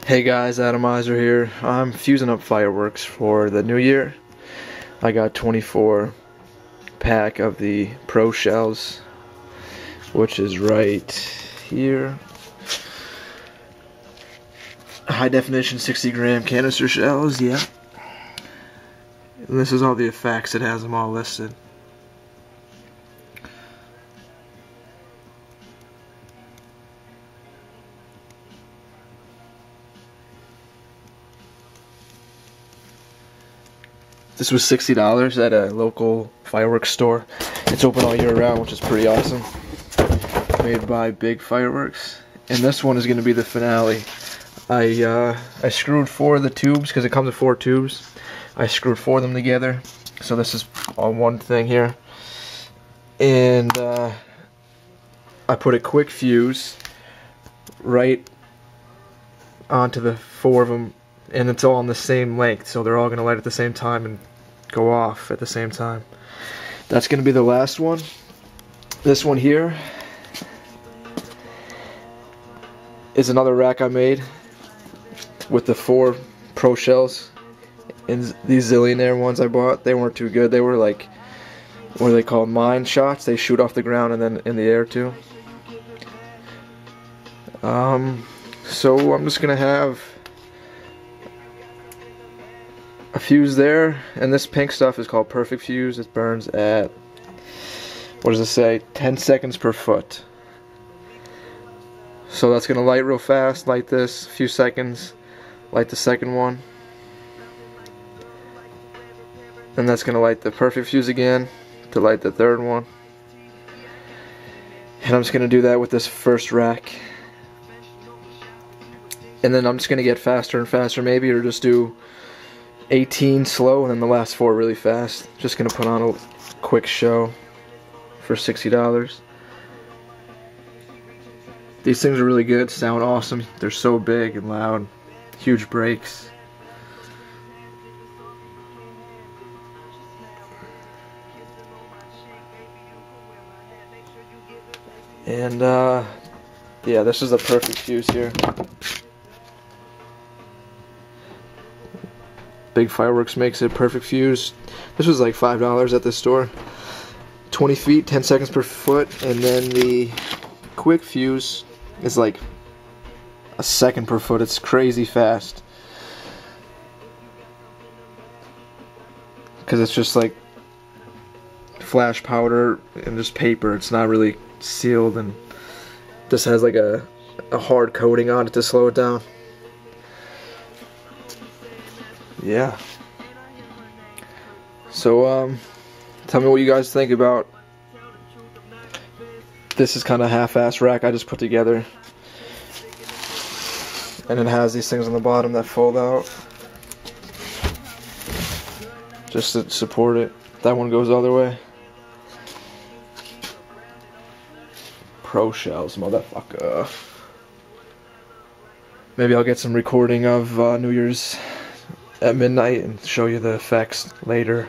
Hey guys, Atomizer here. I'm fusing up fireworks for the new year. I got 24 pack of the Pro shells, which is right here. High definition 60-gram canister shells, yeah. And this is all the effects, it has them all listed. This was $60 at a local fireworks store. It's open all year round, which is pretty awesome. Made by Big Fireworks. And this one is going to be the finale. I screwed 4 of the tubes, because it comes with 4 tubes. I screwed 4 of them together. So this is on one thing here. And I put a quick fuse right onto the 4 of them. And it's all on the same length, so they're all going to light at the same time and go off at the same time. That's going to be the last one. This one here is another rack I made with the 4 Pro shells. And these Zillionaire ones I bought, they weren't too good. They were like, what are they called? Mine shots. They shoot off the ground and then in the air too. So I'm just going to have a fuse there, and this pink stuff is called Perfect Fuse. It burns at, what does it say, 10 seconds per foot. So that's going to light real fast, light this, a few seconds, light the second one. And that's going to light the Perfect Fuse again to light the third one. And I'm just going to do that with this first rack. And then I'm just going to get faster and faster maybe, or just do 18 slow and then the last 4 really fast. Just gonna put on a quick show for $60. These things are really good, sound awesome. They're so big and loud, huge brakes. And yeah, this is a Perfect Fuse here. Big Fireworks makes it, Perfect Fuse. This was like $5 at the store. 20 feet, 10 seconds per foot, and then the Quick Fuse is like a second per foot. It's crazy fast. Because it's just like flash powder and just paper. It's not really sealed and just has like a hard coating on it to slow it down. Yeah. So tell me what you guys think about this. Is kind of half-ass rack I just put together, and it has these things on the bottom that fold out just to support it. That one goes the other way. Pro shells, motherfucker. Maybe I'll get some recording of New Year's at midnight and show you the effects later.